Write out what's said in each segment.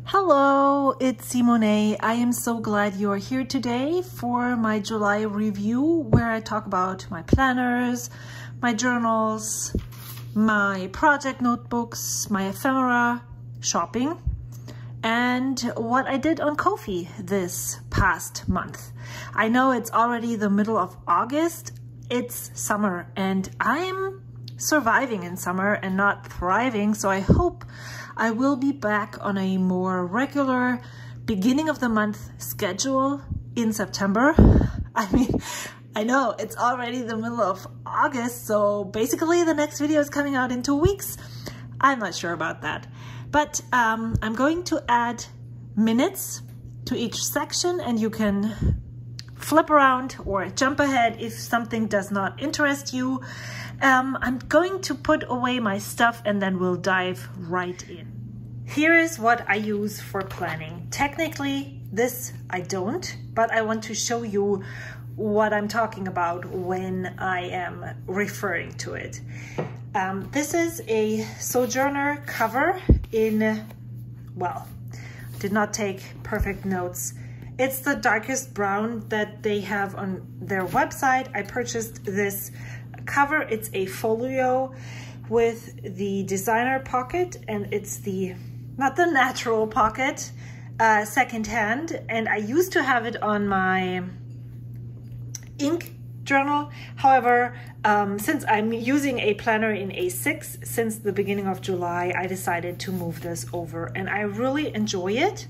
Hello, it's Simone. I am so glad you are here today for my July review where I talk about my planners, my journals, my project notebooks, my ephemera, shopping, and what I did on Ko-fi this past month. I know it's already the middle of August, it's summer, and I'm surviving in summer and not thriving, so I hope I will be back on a more regular beginning of the month schedule in September. I mean, I know it's already the middle of August, so basically the next video is coming out in 2 weeks. I'm not sure about that, but I'm going to add minutes to each section, and you can flip around or jump ahead if something does not interest you. I'm going to put away my stuff and then we'll dive right in. Here is what I use for planning. Technically, this I don't, but I want to show you what I'm talking about when I am referring to it. This is a Sojourner cover in, well, did not take perfect notes. It's the darkest brown that they have on their website. I purchased this cover. It's a folio with the designer pocket, and it's the, not the natural pocket, secondhand. And I used to have it on my ink journal. However, since I'm using a planner in A6 since the beginning of July, I decided to move this over, and I really enjoy it.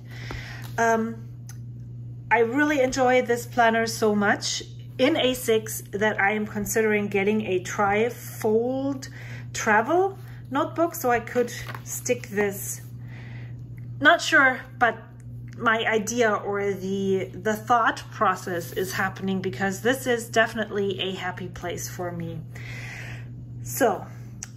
I really enjoy this planner so much in A6 that I am considering getting a tri-fold travel notebook so I could stick this. Not sure, but my idea or the thought process is happening because this is definitely a happy place for me. So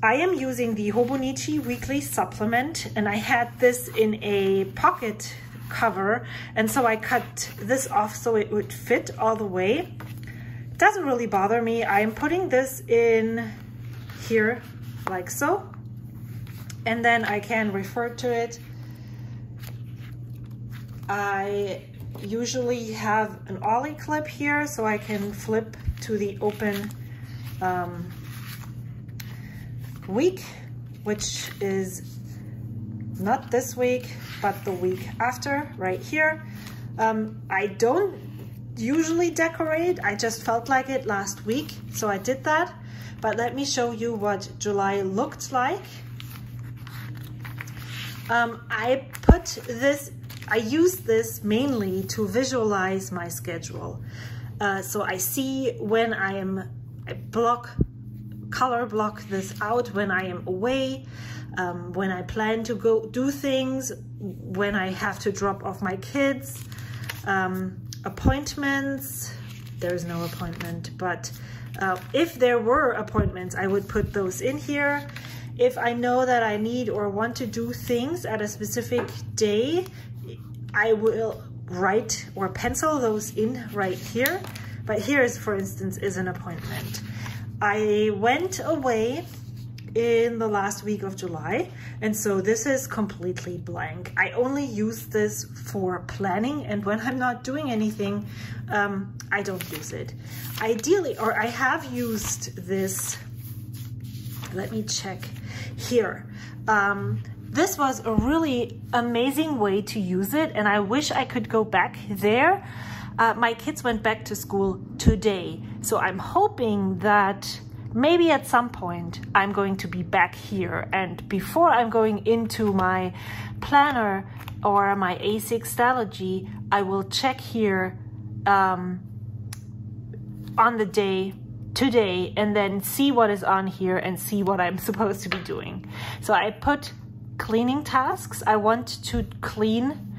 I am using the Hobonichi weekly supplement, and I had this in a pocket cover, and so I cut this off so it would fit all the way. It doesn't really bother me. I'm putting this in here like so, and then I can refer to it. I usually have an ollie clip here so I can flip to the open week, which is not this week, but the week after, right here. I don't usually decorate. I just felt like it last week, so I did that. But let me show you what July looked like. I use this mainly to visualize my schedule. So I see when I color block this out when I am away, when I plan to go do things, when I have to drop off my kids, appointments. There's no appointment, but if there were appointments, I would put those in here. If I know that I need or want to do things at a specific day, I will write or pencil those in right here. But here's, for instance, is an appointment. I went away in the last week of July, and so this is completely blank. I only use this for planning, and when I'm not doing anything, I don't use it. Ideally, or I have used this, let me check here. This was a really amazing way to use it, and I wish I could go back there. My kids went back to school today, so I'm hoping that maybe at some point I'm going to be back here, and before I'm going into my planner or my A6 Stalogy, I will check here on the day today and then see what is on here and see what I'm supposed to be doing. So I put cleaning tasks. I want to clean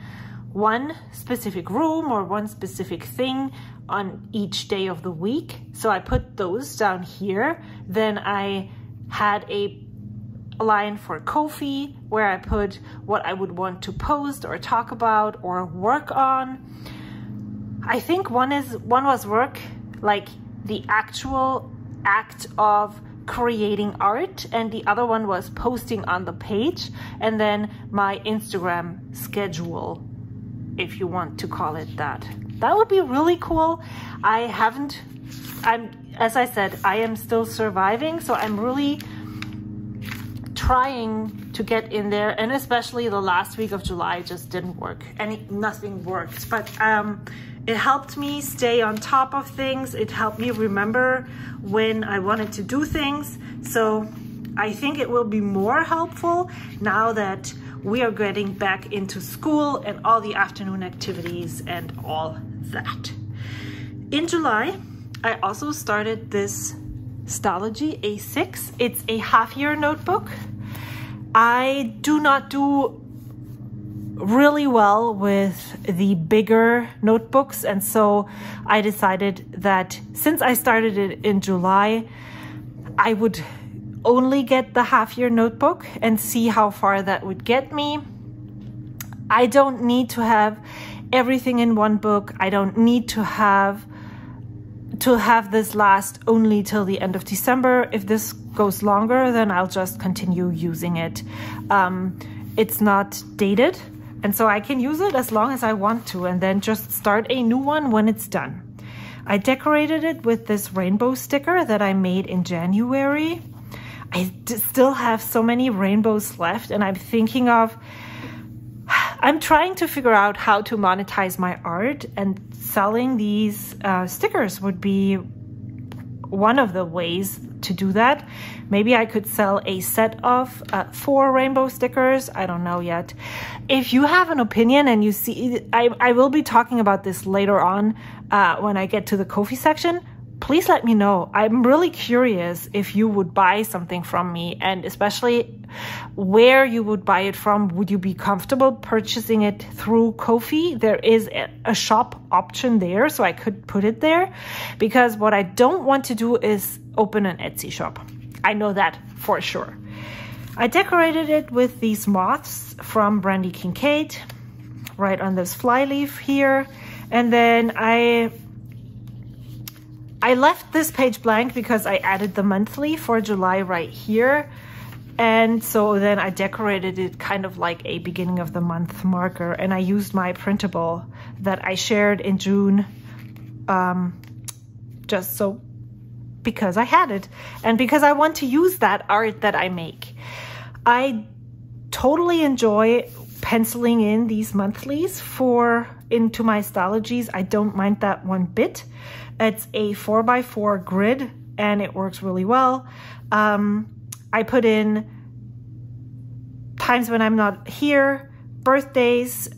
one specific room or one specific thing on each day of the week. So I put those down here. Then I had a line for Ko-fi where I put what I would want to post or talk about or work on. I think one was work, like the actual act of creating art, and the other one was posting on the page, and then my Instagram schedule, if you want to call it that. That would be really cool. As I said, I am still surviving, so I'm really trying to get in there, and especially the last week of July just didn't work. Nothing worked, but it helped me stay on top of things. It helped me remember when I wanted to do things. So I think it will be more helpful now that we are getting back into school and all the afternoon activities and all that. In July, I also started this Stalogy A6. It's a half-year notebook. I do not do really well with the bigger notebooks, and so I decided that since I started it in July, I would only get the half-year notebook and see how far that would get me. I don't need to have everything in one book. I don't need to have this last only till the end of December. If this goes longer, then I'll just continue using it. It's not dated, and so I can use it as long as I want to, and then just start a new one when it's done. I decorated it with this rainbow sticker that I made in January. I still have so many rainbows left, and I'm trying to figure out how to monetize my art, and selling these stickers would be one of the ways to do that. Maybe I could sell a set of 4 rainbow stickers. I don't know yet. If you have an opinion and you see, I will be talking about this later on when I get to the Ko-fi section. Please let me know. I'm really curious if you would buy something from me, and especially where you would buy it from. Would you be comfortable purchasing it through Ko-fi? There is a shop option there, so I could put it there, because what I don't want to do is open an Etsy shop. I know that for sure. I decorated it with these moths from Brandy Kincaid right on this flyleaf here, and then I left this page blank because I added the monthly for July right here. And so then I decorated it kind of like a beginning of the month marker. And I used my printable that I shared in June, just so, because I had it. And because I want to use that art that I make. I totally enjoy penciling in these monthlies into my Stalogies. I don't mind that one bit. It's a 4x4 grid, and it works really well. I put in times when I'm not here, birthdays,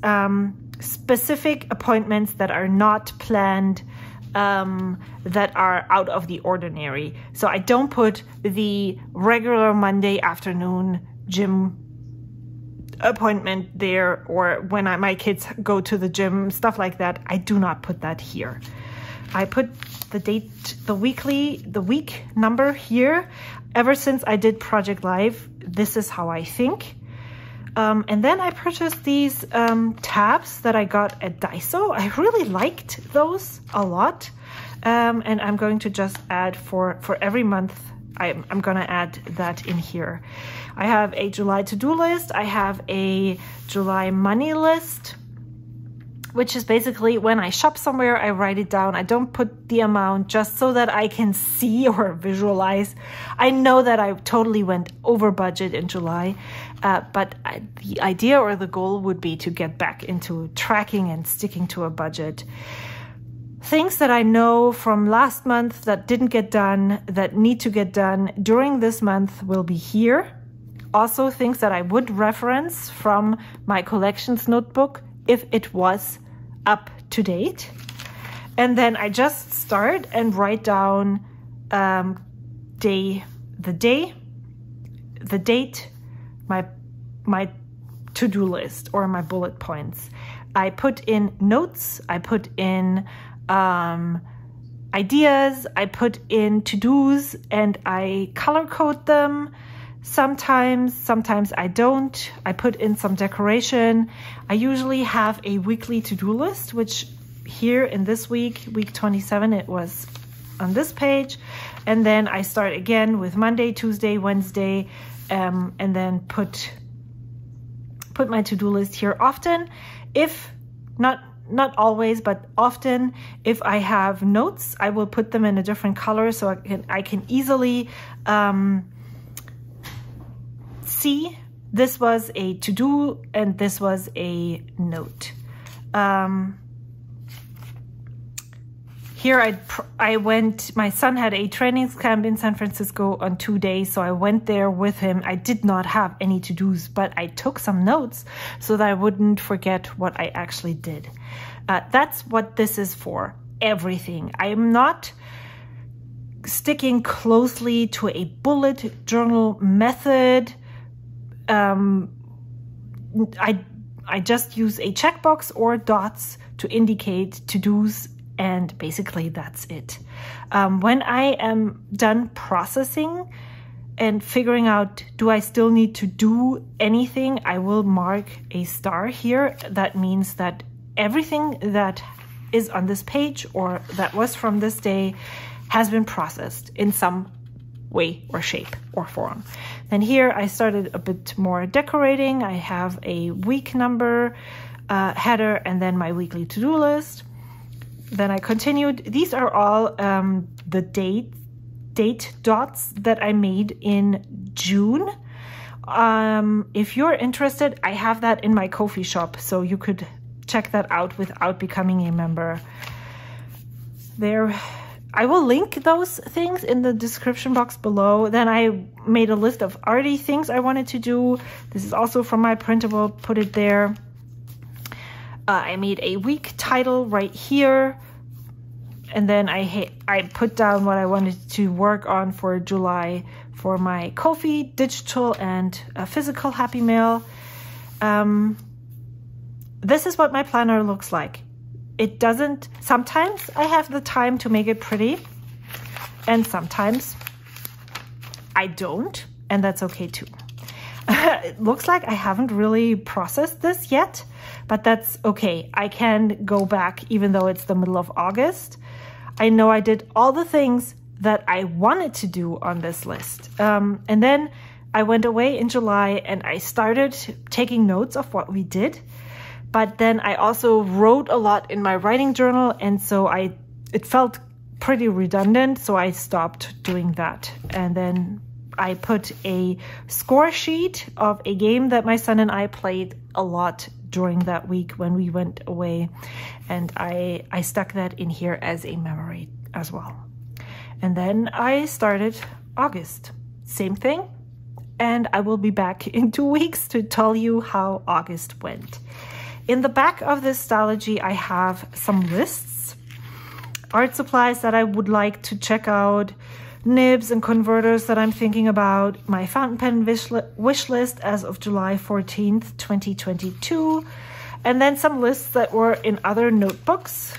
specific appointments that are not planned, that are out of the ordinary. So I don't put the regular Monday afternoon gym appointment there, or when my kids go to the gym, stuff like that. I do not put that here. I put the date, the week number here. Ever since I did Project Live, this is how I think. And then I purchased these tabs that I got at Daiso. I really liked those a lot. And I'm going to just add for every month, I'm going to add that in here. I have a July to-do list. I have a July money list, which is basically when I shop somewhere, I write it down. I don't put the amount just so that I can see or visualize. I know that I totally went over budget in July, but the idea or the goal would be to get back into tracking and sticking to a budget. Things that I know from last month that didn't get done, that need to get done during this month will be here. Also things that I would reference from my collections notebook if it was up to date. And then I just start and write down the date, my to-do list or my bullet points. I put in notes, I put in ideas, I put in to-dos, and I color code them. Sometimes I don't. I put in some decoration. I usually have a weekly to-do list, which here in this week 27, it was on this page, and then I start again with Monday, Tuesday, Wednesday, and then put my to-do list here often. If not always, but often, if I have notes, I will put them in a different color so I can easily see this was a to-do and this was a note. Here I went, my son had a training camp in San Francisco on 2 days, so I went there with him. I did not have any to-dos, but I took some notes so that I wouldn't forget what I actually did. That's what this is for, everything. I am not sticking closely to a bullet journal method. I just use a checkbox or dots to indicate to-dos, and basically that's it. When I am done processing and figuring out, do I still need to do anything, I will mark a star here. That means that everything that is on this page or that was from this day has been processed in some way or shape or form. Then here I started a bit more decorating. I have a week number header and then my weekly to-do list. Then I continued. These are all the date dots that I made in June. If you're interested, I have that in my Ko-fi shop, so you could check that out without becoming a member. There, I will link those things in the description box below. Then I made a list of arty things I wanted to do. This is also from my printable, put it there. I made a week title right here, and then I put down what I wanted to work on for July for my Ko-fi, digital and physical Happy Mail. This is what my planner looks like. It doesn't, sometimes I have the time to make it pretty, and sometimes I don't, and that's okay too. It looks like I haven't really processed this yet, but that's okay. I can go back even though it's the middle of August. I know I did all the things that I wanted to do on this list. And then I went away in July and I started taking notes of what we did. But then I also wrote a lot in my writing journal, and so it felt pretty redundant, so I stopped doing that. And then I put a score sheet of a game that my son and I played a lot during that week when we went away, and I stuck that in here as a memory as well. And then I started August, same thing, and I will be back in 2 weeks to tell you how August went. In the back of this Stalogy, I have some lists, art supplies that I would like to check out, nibs and converters that I'm thinking about, my fountain pen wish list as of July 14th, 2022, and then some lists that were in other notebooks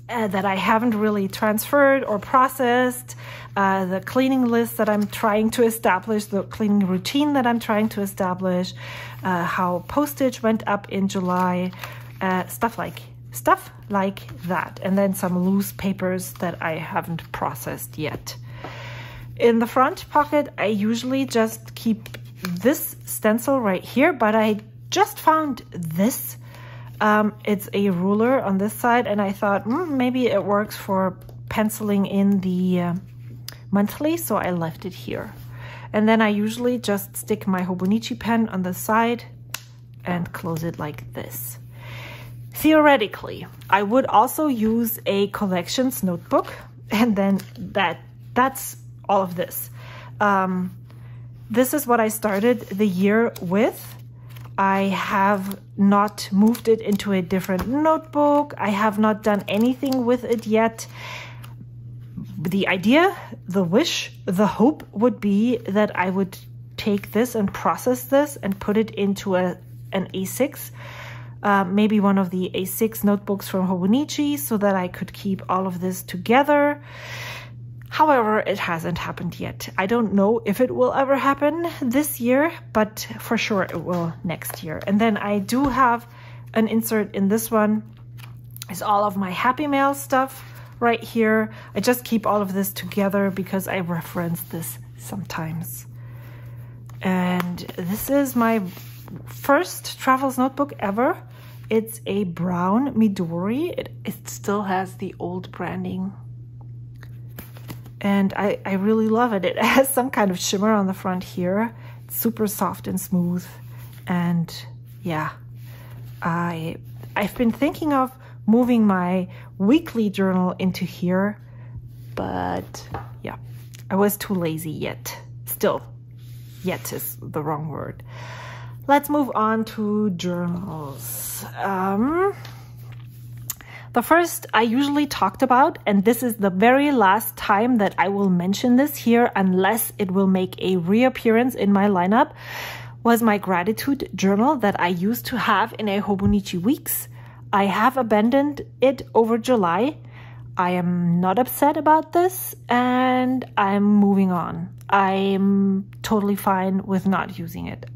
that I haven't really transferred or processed, the cleaning list that I'm trying to establish, the cleaning routine that I'm trying to establish, how postage went up in July, stuff like that, and then some loose papers that I haven't processed yet. In the front pocket, I usually just keep this stencil right here, but I just found this. It's a ruler on this side, and I thought maybe it works for penciling in the monthly, so I left it here. And then I usually just stick my Hobonichi pen on the side and close it like this. Theoretically, I would also use a collections notebook, and then that's all of this. This is what I started the year with. I have not moved it into a different notebook. I have not done anything with it yet. The idea, the wish, the hope would be that I would take this and process this and put it into an A6, maybe one of the A6 notebooks from Hobonichi, so that I could keep all of this together. However, it hasn't happened yet. I don't know if it will ever happen this year, but for sure it will next year. And then I do have an insert in this one. Is all of my Happy Mail stuff right here. I just keep all of this together because I reference this sometimes. And this is my first travels notebook ever. It's a brown Midori. It still has the old branding. And I really love it. It has some kind of shimmer on the front here. It's super soft and smooth. And yeah, I've been thinking of moving my weekly journal into here, but yeah, I was too lazy yet. Still, yet is the wrong word. Let's move on to journals. The first I usually talked about, and this is the very last time that I will mention this here unless it will make a reappearance in my lineup, was my gratitude journal that I used to have in a Hobonichi weeks. I have abandoned it over July. I am not upset about this and I'm moving on. I'm totally fine with not using it.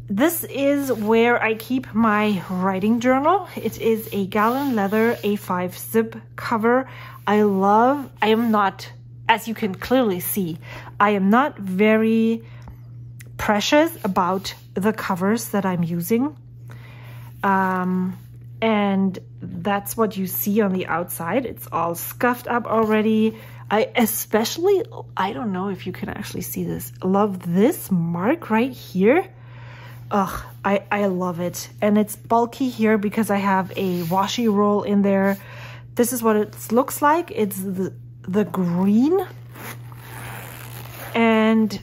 This is where I keep my writing journal. It is a gallon leather A5 zip cover. I am not, as you can clearly see, I am not very precious about the covers that I'm using. And that's what you see on the outside. It's all scuffed up already. I especially, I don't know if you can actually see this, love this mark right here. Ugh, I love it. And it's bulky here because I have a washi roll in there. This is what it looks like. It's the green. And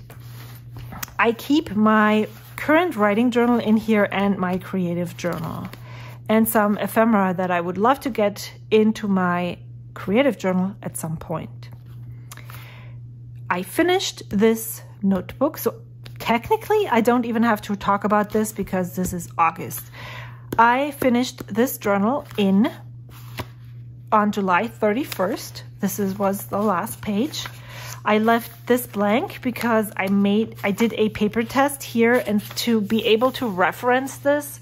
I keep my current writing journal in here and my creative journal. And some ephemera that I would love to get into my creative journal at some point. I finished this notebook, so technically I don't even have to talk about this because this is August. I finished this journal on July 31st. This was the last page. I left this blank because I did a paper test here, and to be able to reference this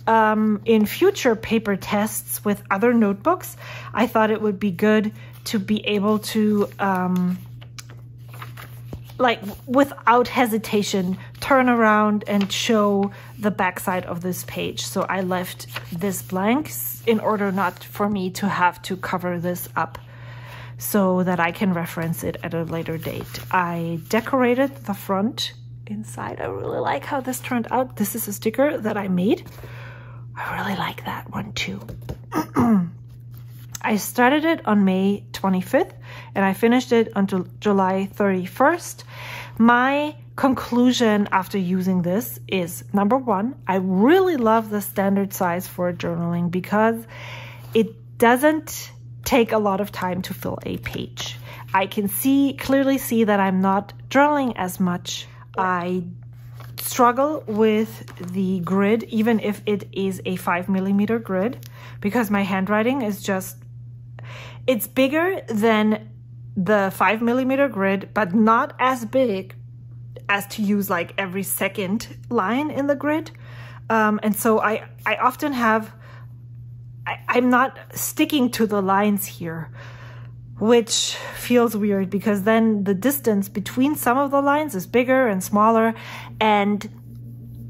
in future paper tests with other notebooks, I thought it would be good to be able to, like, without hesitation, turn around and show the backside of this page. So I left this blank in order not for me to have to cover this up, so that I can reference it at a later date. I decorated the front inside. I really like how this turned out. This is a sticker that I made. I really like that one too. I started it on May 25th and I finished it until July 31st. My conclusion after using this is, number one, I really love the standard size for journaling because it doesn't take a lot of time to fill a page. I can clearly see that I'm not journaling as much. I struggle with the grid, even if it is a 5mm grid, because my handwriting is just, it's bigger than the 5mm grid, but not as big as to use like every second line in the grid. And so I often have, I'm not sticking to the lines here, which feels weird because then the distance between some of the lines is bigger and smaller, and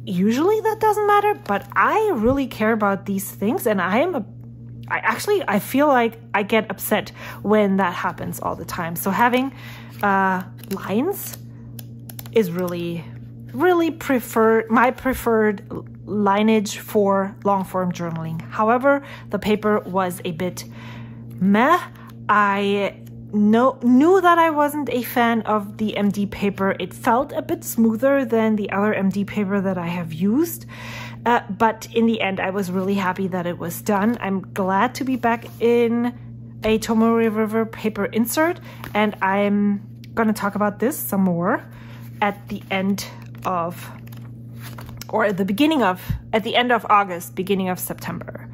usually that doesn't matter, but I really care about these things, and I feel like I get upset when that happens all the time. So having lines is really my preferred lineage for long form journaling. However, the paper was a bit meh. I knew that I wasn't a fan of the MD paper. It felt a bit smoother than the other MD paper that I have used. But in the end, I was really happy that it was done. I'm glad to be back in a Tomori River paper insert, and I'm going to talk about this some more at the end of, or at the end of August, beginning of September.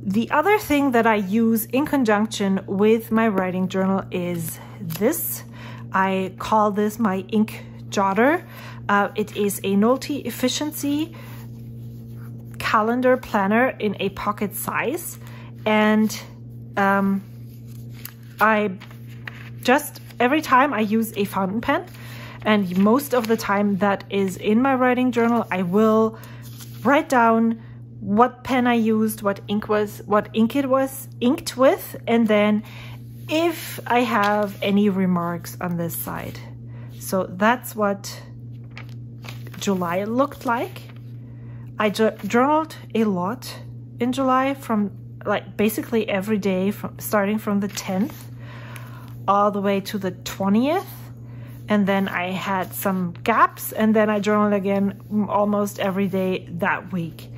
The other thing that I use in conjunction with my writing journal is this. I call this my ink jotter. It is a Nolty efficiency calendar planner in a pocket size, and every time I use a fountain pen, and most of the time that is in my writing journal, I will write down what pen I used, what ink it was inked with, and then if I have any remarks on this side. So that's what July looked like. I journaled a lot in July, from like basically every day, starting from the 10th all the way to the 20th. And then I had some gaps, and then I journaled again almost every day that week.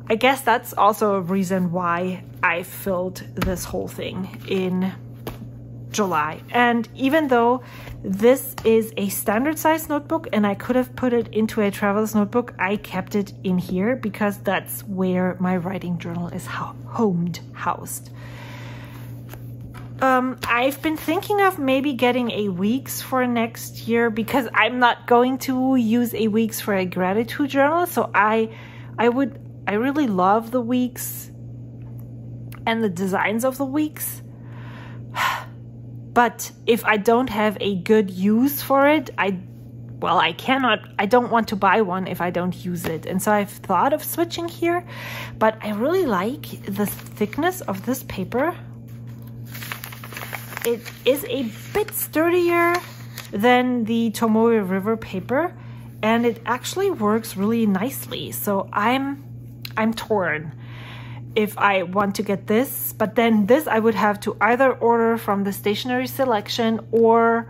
I guess that's also a reason why I filled this whole thing in July. And even though this is a standard size notebook and I could have put it into a traveler's notebook, I kept it in here because that's where my writing journal is housed. I've been thinking of maybe getting a weeks for next year, because I'm not going to use a weeks for a gratitude journal. So I really love the weeks and the designs of the weeks. But if I don't have a good use for it, I don't want to buy one if I don't use it. And so I've thought of switching here, but I really like the thickness of this paper. It is a bit sturdier than the Tomoe River paper, and it actually works really nicely. So I'm torn if I want to get this, but then this I would have to either order from the stationery selection or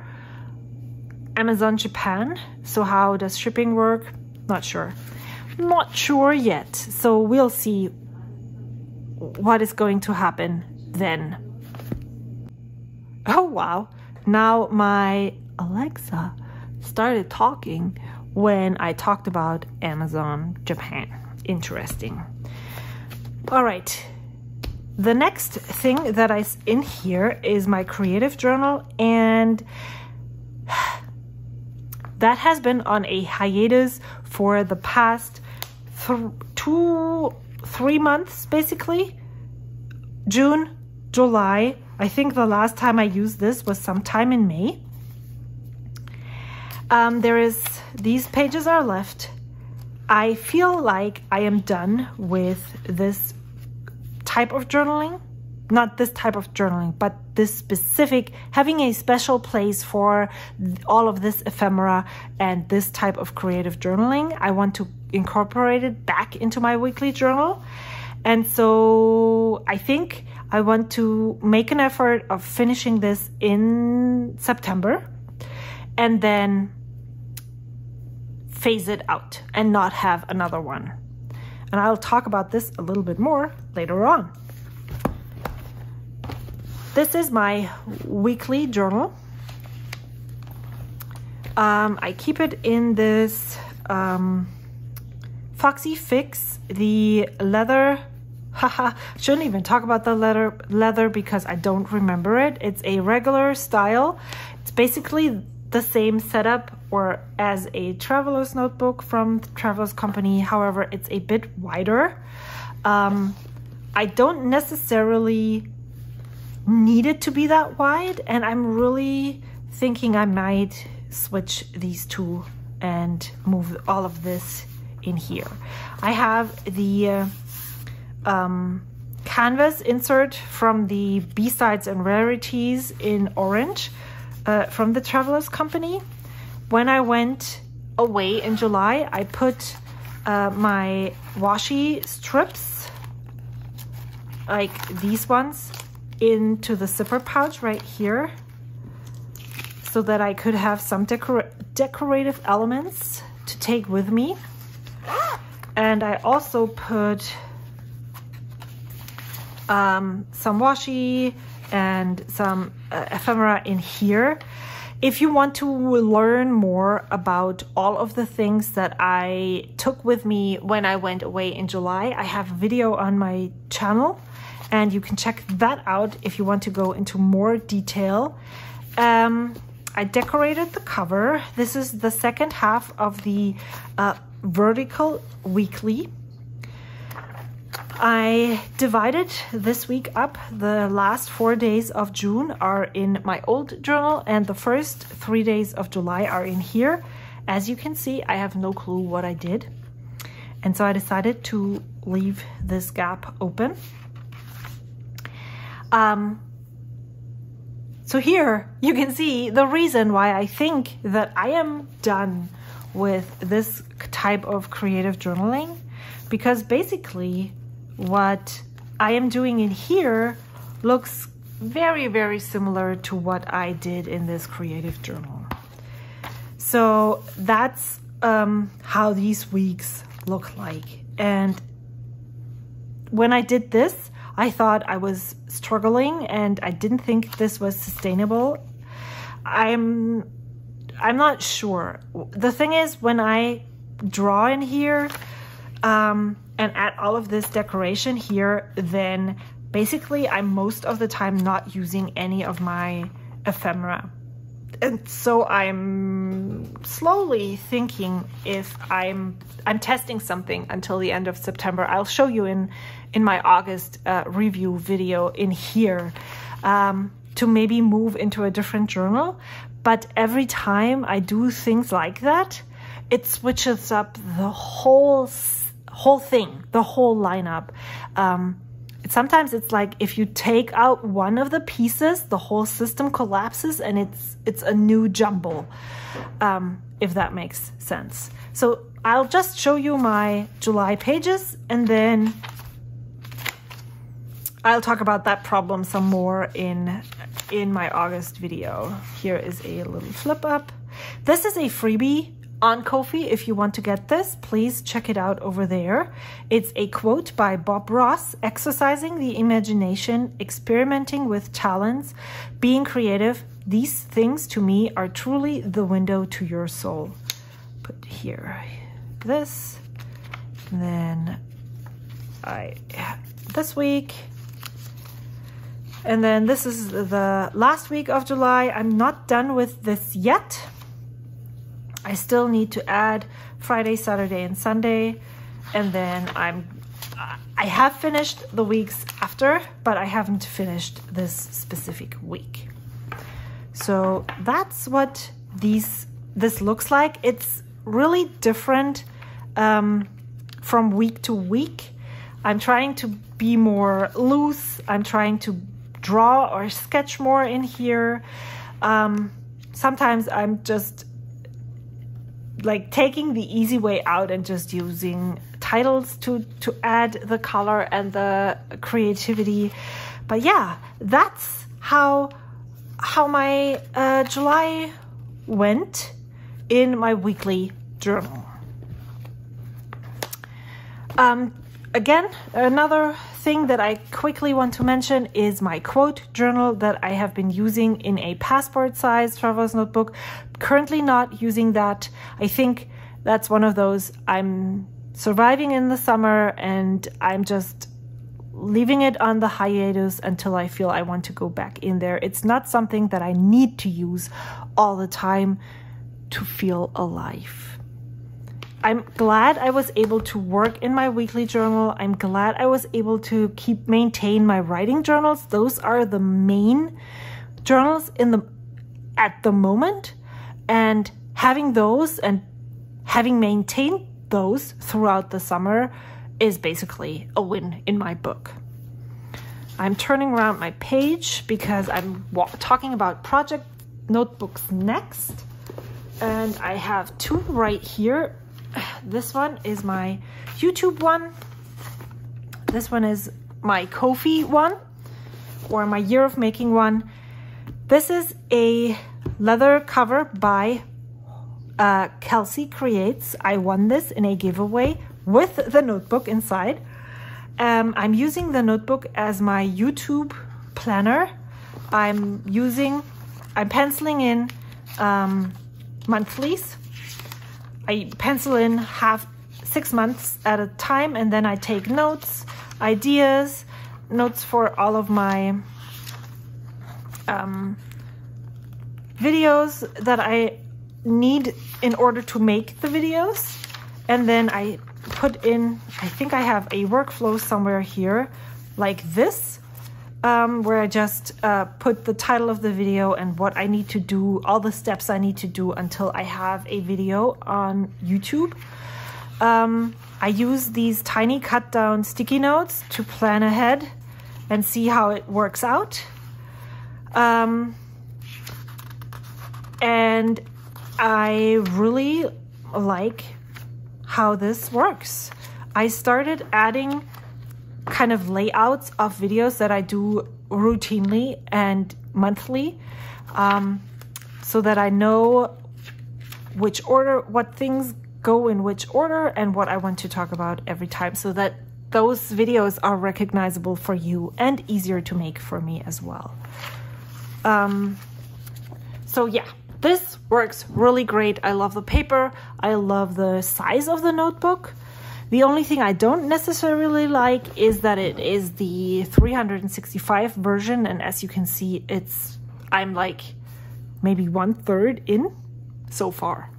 Amazon Japan. So how does shipping work? Not sure yet. So we'll see what is going to happen then. Oh wow, now my Alexa started talking when I talked about Amazon Japan. Interesting. All right, the next thing that is in here is my creative journal, and that has been on a hiatus for the past 3 months, basically. June, July. I think the last time I used this was sometime in May. These pages are left. I feel like I am done with this type of journaling. Not this type of journaling, but this specific, having a special place for all of this ephemera and this type of creative journaling. I want to incorporate it back into my weekly journal. And so I think I want to make an effort of finishing this in September and then phase it out and not have another one. And I'll talk about this a little bit more later on. This is my weekly journal. I keep it in this FoxyFix, the leather. Haha, shouldn't even talk about the leather because I don't remember it. It's a regular style. It's basically the same setup or as a traveler's notebook from the Traveler's Company. However, it's a bit wider. I don't necessarily need it to be that wide, and I'm really thinking I might switch these two and move all of this in here. I have the canvas insert from the B-Sides and Rarities in orange from the Traveler's Company. When I went away in July, I put my washi strips, like these ones, into the zipper pouch right here so that I could have some decorative elements to take with me. And I also put some washi and some ephemera in here. If you want to learn more about all of the things that I took with me when I went away in July, I have a video on my channel and you can check that out if you want to go into more detail. I decorated the cover. This is the second half of the vertical weekly. I divided this week up. The last 4 days of June are in my old journal and the first 3 days of July are in here. As you can see, I have no clue what I did. And so I decided to leave this gap open. So here you can see the reason why I think that I am done with this type of creative journaling, because basically what I am doing in here looks very, very similar to what I did in this creative journal. So that's how these weeks look like. And when I did this, I thought I was struggling and I didn't think this was sustainable. I'm not sure. The thing is, when I draw in here and add all of this decoration here, then basically I'm most of the time not using any of my ephemera. And so I'm slowly thinking if I'm testing something until the end of September. I'll show you in my August review video in here to maybe move into a different journal. But every time I do things like that, it switches up the whole thing, the whole lineup. Sometimes it's like if you take out one of the pieces, the whole system collapses and it's a new jumble, if that makes sense. So I'll just show you my July pages and then I'll talk about that problem some more in my August video. Here is a little flip up. This is a freebie on Ko-fi. If you want to get this, please check it out over there. It's a quote by Bob Ross: "Exercising the imagination, experimenting with talents, being creative, these things to me are truly the window to your soul." Put here this, and then this week. And then this is the last week of July. I'm not done with this yet. I still need to add Friday, Saturday, and Sunday. And then I have finished the weeks after, but I haven't finished this specific week. So that's what this looks like. It's really different from week to week. I'm trying to be more loose. I'm trying to draw or sketch more in here. Sometimes I'm just like taking the easy way out and just using titles to add the color and the creativity. But yeah, that's how my July went in my weekly journal. Again, another thing that I quickly want to mention is my quote journal that I have been using in a passport size traveler's notebook. Currently not using that. I think that's one of those I'm surviving in the summer and I'm just leaving it on the hiatus until I feel I want to go back in there. It's not something that I need to use all the time to feel alive. I'm glad I was able to work in my weekly journal. I'm glad I was able to maintain my writing journals. Those are the main journals at the moment. And having those and having maintained those throughout the summer is basically a win in my book. I'm turning around my page because I'm talking about project notebooks next. And I have two right here. This one is my YouTube one. This one is my Ko-fi one, or my year of making one. This is a leather cover by kelsie.creates. I won this in a giveaway with the notebook inside. I'm using the notebook as my YouTube planner. I'm penciling in monthlies. I pencil in 6 months at a time, and then I take notes, ideas, notes for all of my videos that I need in order to make the videos. And then I put in, I think I have a workflow somewhere here like this, where I just put the title of the video and what I need to do, all the steps I need to do until I have a video on YouTube. I use these tiny cut down sticky notes to plan ahead and see how it works out. And I really like how this works. I started adding kind of layouts of videos that I do routinely and monthly, so that I know which order, what things go in which order and what I want to talk about every time, so that those videos are recognizable for you and easier to make for me as well. So yeah, this works really great. I love the paper. I love the size of the notebook. The only thing I don't necessarily like is that it is the 365 version, and as you can see, I'm like maybe 1/3 in so far,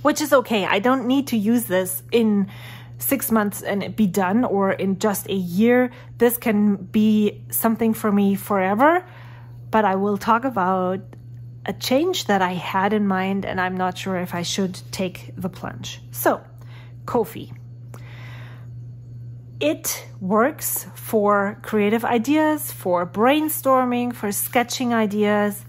which is okay. I don't need to use this in 6 months and be done, or in just a year. This can be something for me forever, but I will talk about a change that I had in mind, and I'm not sure if I should take the plunge. So, Ko-fi. It works for creative ideas, for brainstorming, for sketching ideas,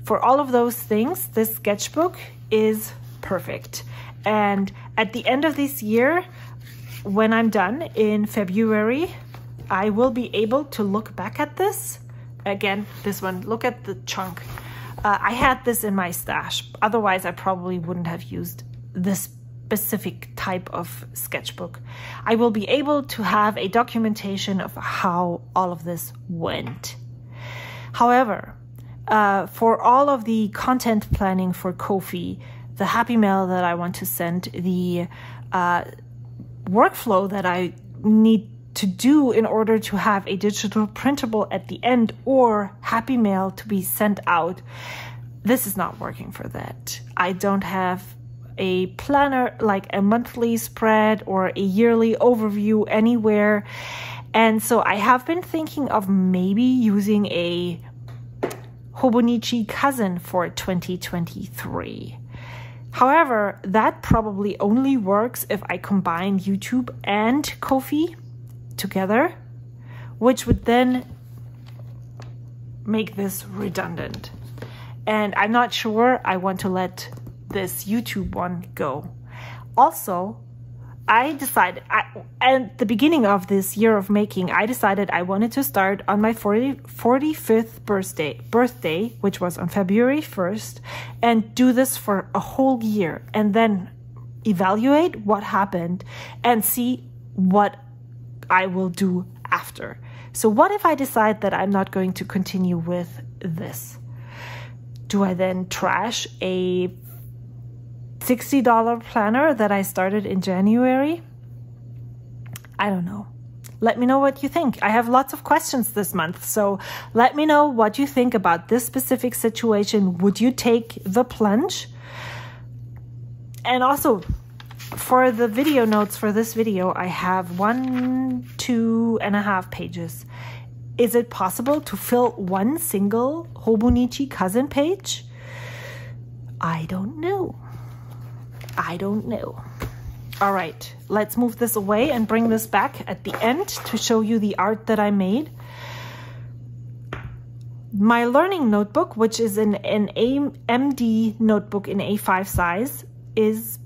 for all of those things. This sketchbook is perfect. And at the end of this year, when I'm done in February, I will be able to look back at this. Again, this one, look at the chunk. I had this in my stash. Otherwise, I probably wouldn't have used this specific type of sketchbook. I will be able to have a documentation of how all of this went. However, for all of the content planning for Ko-fi, the happy mail that I want to send, the workflow that I need to do in order to have a digital printable at the end, or happy mail to be sent out, this is not working for that. I don't have a planner, like a monthly spread or a yearly overview anywhere. And so I have been thinking of maybe using a Hobonichi cousin for 2023. However, that probably only works if I combine YouTube and Ko-fi together, which would then make this redundant. And I'm not sure I want to let this YouTube one go. Also, I decided, at the beginning of this year of making, I decided I wanted to start on my 45th birthday, which was on February 1st, and do this for a whole year, and then evaluate what happened and see what I will do after. So what if I decide that I'm not going to continue with this? Do I then trash a $60 planner that I started in January? I don't know. Let me know what you think. I have lots of questions this month, so let me know what you think about this specific situation. Would you take the plunge? And also, for the video notes for this video, I have 2.5 pages. Is it possible to fill one single Hobonichi cousin page? I don't know. I don't know. All right, let's move this away and bring this back at the end to show you the art that I made. My learning notebook, which is an MD notebook in A5 size, is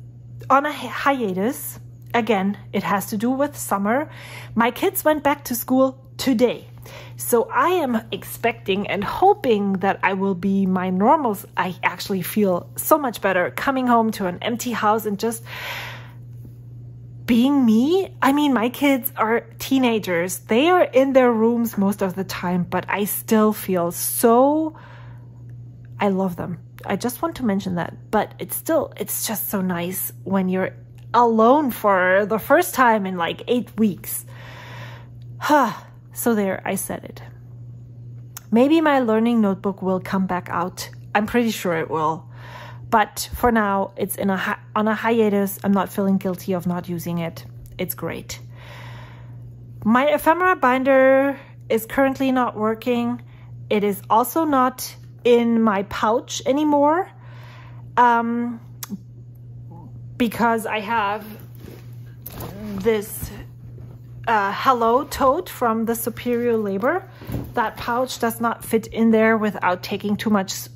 on a hiatus. Again, it has to do with summer. My kids went back to school today. So I am expecting and hoping that I will be my normal. I actually feel so much better coming home to an empty house and just being me. I mean, my kids are teenagers. They are in their rooms most of the time, but I still feel so, I love them. I just want to mention that, but it's just so nice when you're alone for the first time in like 8 weeks. So there, I said it. Maybe my learning notebook will come back out. I'm pretty sure it will. But for now, it's on a hiatus. I'm not feeling guilty of not using it. It's great. My ephemera binder is currently not working. It is also not in my pouch anymore because I have this Hello tote from the Superior Labor. That pouch does not fit in there without taking too much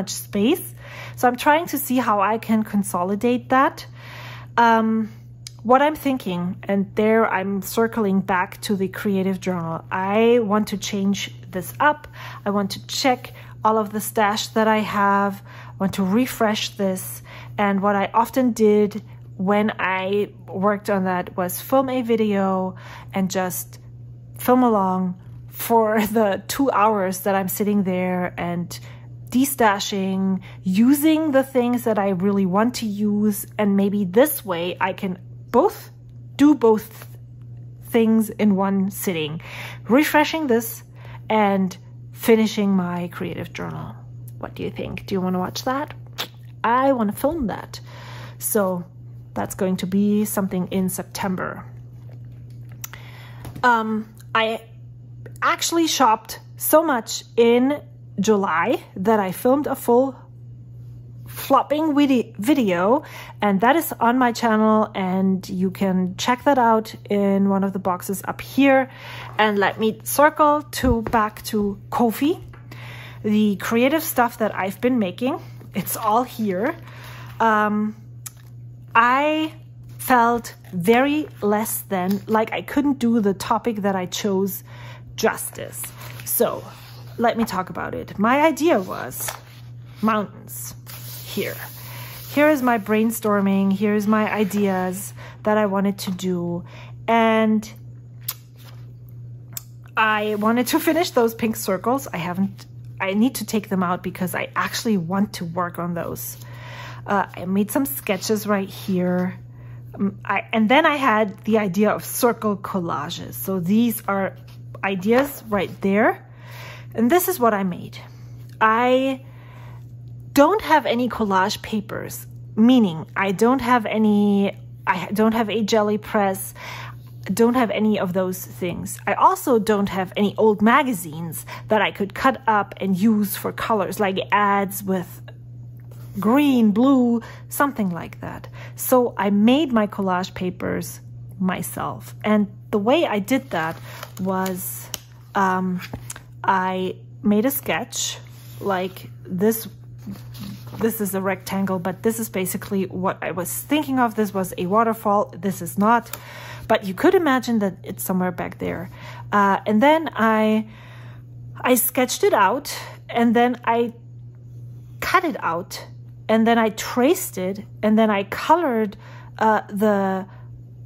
space. So I'm trying to see how I can consolidate that. What I'm thinking, and there I'm circling back to the creative journal, I want to change this up. I want to check all of the stash that I have. I want to refresh this. And what I often did when I worked on that was film a video and just film along for the 2 hours that I'm sitting there and destashing, using the things that I really want to use. And maybe this way I can do both things in one sitting, refreshing this and finishing my creative journal. What do you think? Do you want to watch that? I want to film that. So that's going to be something in September. I actually shopped so much in July that I filmed a full flopping video, and that is on my channel, and you can check that out in one of the boxes up here. And let me circle back to Ko-fi, the creative stuff that I've been making. It's all here. I felt very less than, like I couldn't do the topic that I chose justice. So let me talk about it. My idea was mountains. Here is my brainstorming. Here's my ideas that I wanted to do. And I wanted to finish those pink circles. I need to take them out because I actually want to work on those. I made some sketches right here. And then I had the idea of circle collages. So these are ideas right there. And this is what I made. I don't have any collage papers, meaning I don't have a jelly press, don't have any of those things. I also don't have any old magazines that I could cut up and use for colors, like ads with green, blue, something like that. So I made my collage papers myself. And the way I did that was I made a sketch like this. This is a rectangle, but this is basically what I was thinking of. This was a waterfall. This is not, but you could imagine that it's somewhere back there. And then I sketched it out, and then I cut it out, and then I traced it, and then I colored the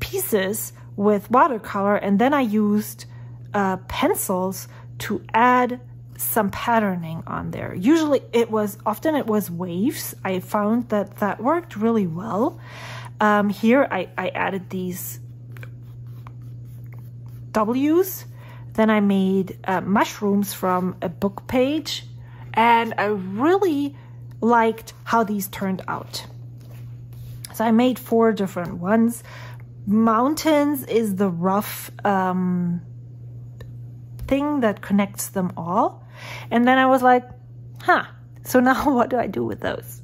pieces with watercolor, and then I used pencils to add some patterning on there. Often it was waves. I found that worked really well. Here I added these W's. Then I made mushrooms from a book page, and I really liked how these turned out. So I made 4 different ones. Mountains is the rough thing that connects them all. And then I was like, so now what do I do with those?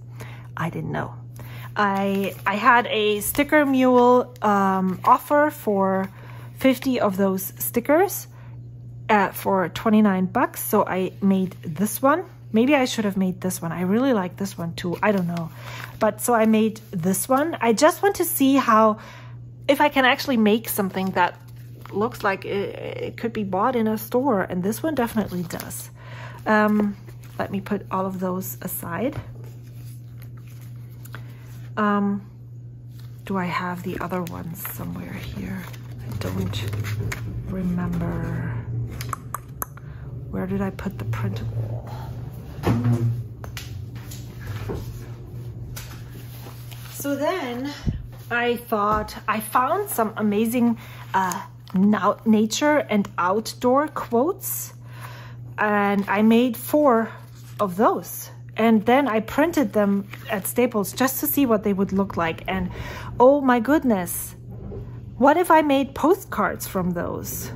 I didn't know. I had a sticker mule offer for 50 of those stickers for 29 bucks. So I made this one. Maybe I should have made this one. I really like this one too. I don't know. But so I made this one. I just want to see if I can actually make something that looks like it could be bought in a store. And this one definitely does. Let me put all of those aside. Do I have the other ones somewhere here? I don't remember. Where did I put the printable? So then I thought I found some amazing nature and outdoor quotes, and I made 4 of those, and then I printed them at Staples just to see what they would look like. And oh my goodness, what if I made postcards from those?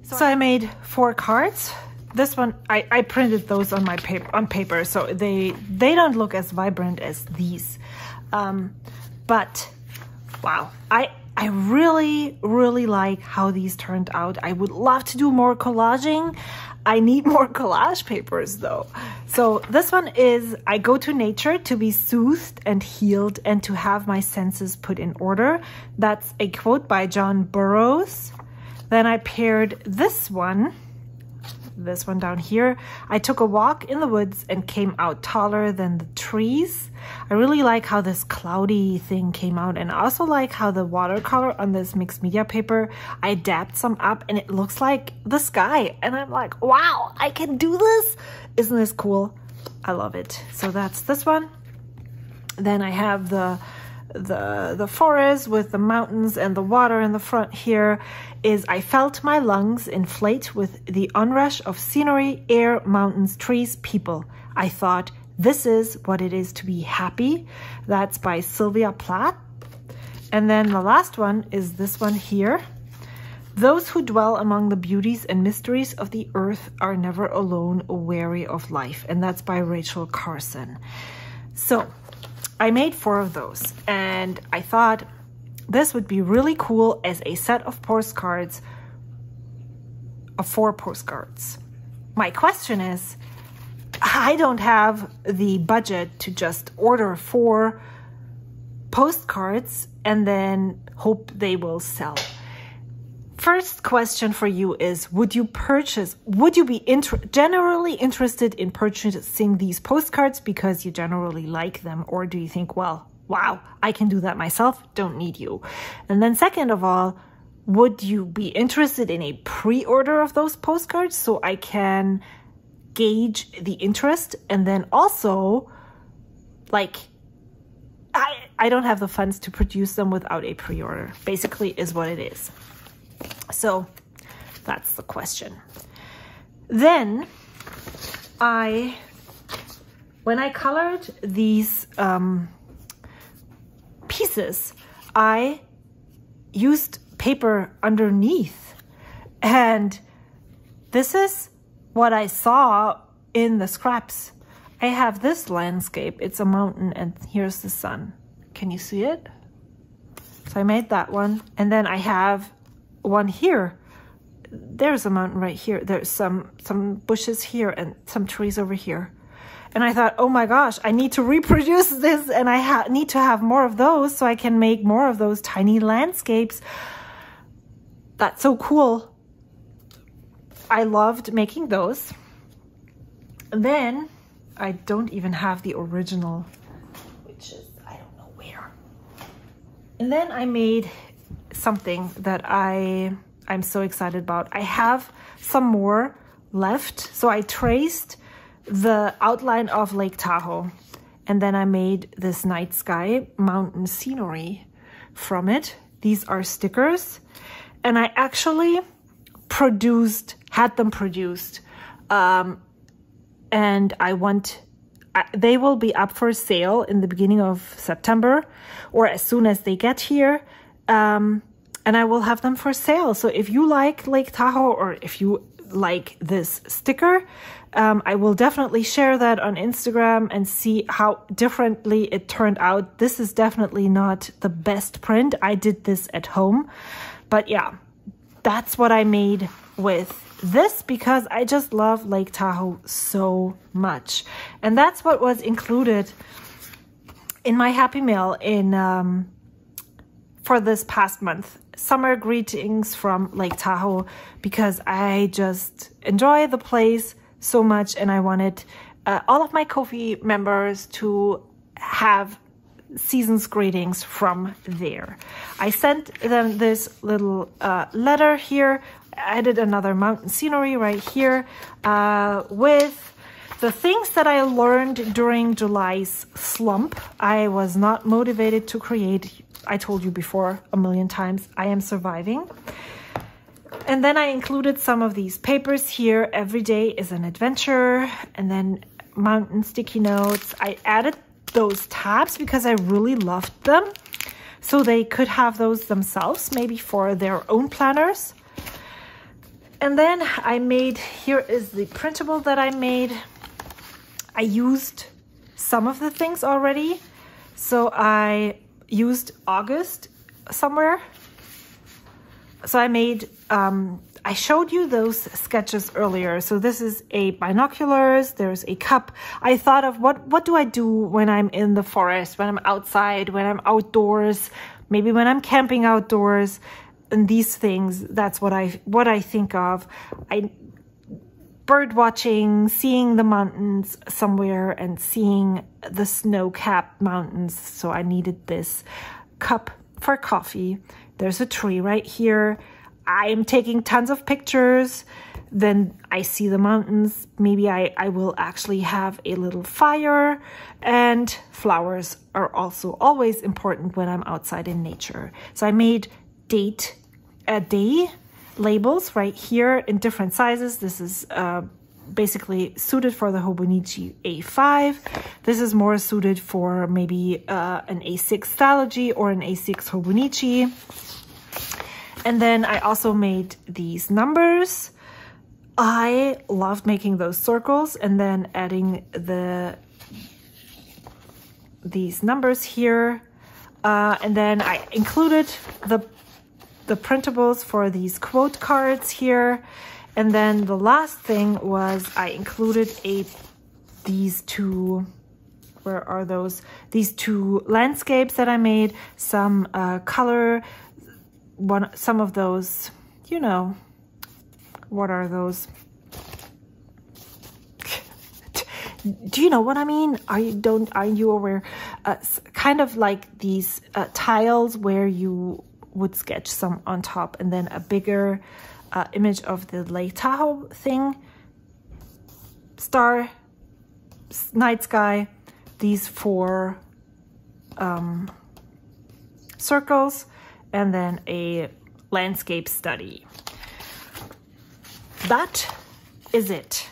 So I made 4 cards. This one, I printed those on my paper, so they don't look as vibrant as these. But wow, I really, really like how these turned out. I would love to do more collaging. I need more collage papers though. So this one is, I go to nature to be soothed and healed and to have my senses put in order. That's a quote by John Burroughs. Then I paired this one down here. I took a walk in the woods and came out taller than the trees. I really like how this cloudy thing came out, and I also like how the watercolor on this mixed media paper, I dabbed some up and it looks like the sky. And I'm like, wow, I can do this. Isn't this cool? I love it. So that's this one. Then I have the forest with the mountains and the water in the front. Here is, I felt my lungs inflate with the onrush of scenery, air, mountains, trees, people. I thought, this is what it is to be happy. That's by Sylvia Plath. And then the last one is this one here. Those who dwell among the beauties and mysteries of the earth are never alone or weary of life. And that's by Rachel Carson. So I made 4 of those, and I thought this would be really cool as a set of postcards, of 4 postcards. My question is, I don't have the budget to just order 4 postcards and then hope they will sell. First question for you is, would you be generally interested in purchasing these postcards because you generally like them? Or do you think, well, wow, I can do that myself, don't need you? And then second of all, would you be interested in a pre-order of those postcards so I can gauge the interest? And then also, like, I don't have the funds to produce them without a pre-order, basically is what it is. So that's the question. Then when I colored these pieces, I used paper underneath, and this is what I saw in the scraps. I have this landscape, it's a mountain, and here's the sun. Can you see it? So I made that one, and then I have one here. There's a mountain right here. There's some bushes here and some trees over here. And I thought, oh my gosh, I need to reproduce this, and I need to have more of those so I can make more of those tiny landscapes. That's so cool. I loved making those. And then I don't even have the original, which is, I don't know where. And then I made something that I'm so excited about. I have some more left. So I traced the outline of Lake Tahoe, and then I made this night sky mountain scenery from it. These are stickers, and I actually had them produced, and they will be up for sale in the beginning of September, or as soon as they get here. And I will have them for sale. So if you like Lake Tahoe, or if you like this sticker, I will definitely share that on Instagram and see how differently it turned out. This is definitely not the best print. I did this at home. But yeah, that's what I made with this because I just love Lake Tahoe so much. And that's what was included in my Happy Mail for this past month. Summer greetings from Lake Tahoe, because I just enjoy the place so much, and I wanted all of my Ko-fi members to have season's greetings from there. I sent them this little letter here. I added another mountain scenery right here with the things that I learned during July's slump. I was not motivated to create. I told you before a million times, I am surviving. And then I included some of these papers here. Every day is an adventure. And then mountain sticky notes. I added those tabs because I really loved them. So they could have those themselves, maybe for their own planners. And then I made, here is the printable that I made. I used some of the things already. So I used August somewhere. So I made, I showed you those sketches earlier. So this is a binoculars, there's a cup. I thought of what do I do when I'm in the forest, when I'm outside, when I'm outdoors, maybe when I'm camping outdoors, and these things, that's what I think of. Bird watching, seeing the mountains somewhere and seeing the snow-capped mountains. So I needed this cup for coffee. There's a tree right here. I am taking tons of pictures. Then I see the mountains. Maybe I will actually have a little fire, and flowers are also always important when I'm outside in nature. So I made day labels right here in different sizes. This is basically suited for the Hobonichi A5. This is more suited for maybe an A6 Stalogy or an A6 Hobonichi. And then I also made these numbers. I loved making those circles and then adding these numbers here. And then I included the printables for these quote cards here. And then the last thing was I included these two, where are those? These two landscapes that I made, some color, some of those, you know, what are those? Do you know what I mean? Are you aware? Kind of like these tiles where you would sketch some on top and then a bigger image of the Lake Tahoe thing. Star, night sky, these four circles, and then a landscape study. That is it.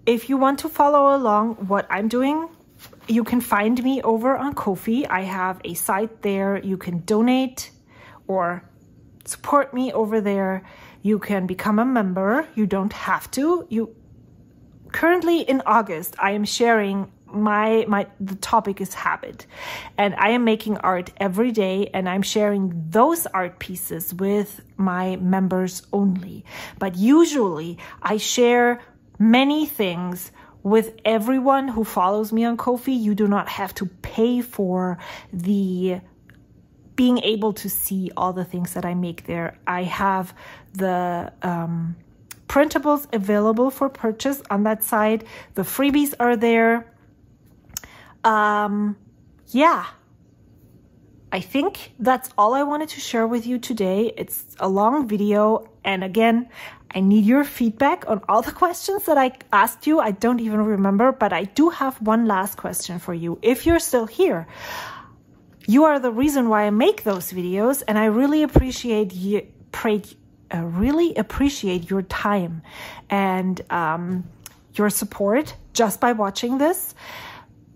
If you want to follow along what I'm doing, you can find me over on Ko-fi. I have a site there. You can donate or support me over there. You can become a member. You don't have to. Currently in August, I am sharing the topic is habit, and I am making art every day, and I'm sharing those art pieces with my members only. But usually I share many things with everyone who follows me on Ko-fi. You do not have to pay for the being able to see all the things that I make there. I have the printables available for purchase on that side. The freebies are there. Yeah, I think that's all I wanted to share with you today. It's a long video, and again, I need your feedback on all the questions that I asked you. I don't even remember, but I do have one last question for you. If you're still here, you are the reason why I make those videos, and I really appreciate your time and your support just by watching this.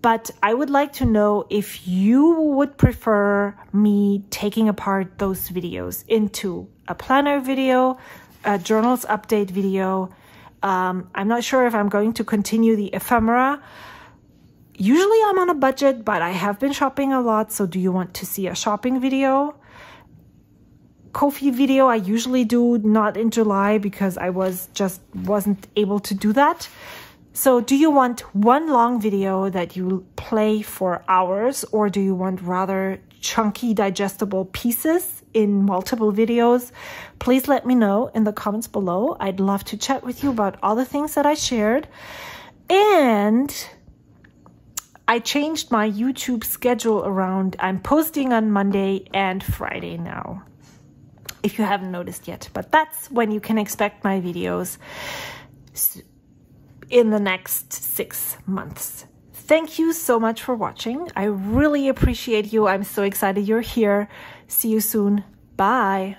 But I would like to know if you would prefer me taking apart those videos into a planner video, a journals update video. I'm not sure if I'm going to continue the ephemera. Usually I'm on a budget, but I have been shopping a lot. So do you want to see a shopping video? Ko-fi video I usually do, not in July because I wasn't able to do that. So do you want one long video that you play for hours, or do you want rather chunky digestible pieces in multiple videos? Please let me know in the comments below. I'd love to chat with you about all the things that I shared. And I changed my YouTube schedule around. I'm posting on Monday and Friday now, if you haven't noticed yet. But that's when you can expect my videos in the next 6 months. Thank you so much for watching. I really appreciate you. I'm so excited you're here. See you soon. Bye.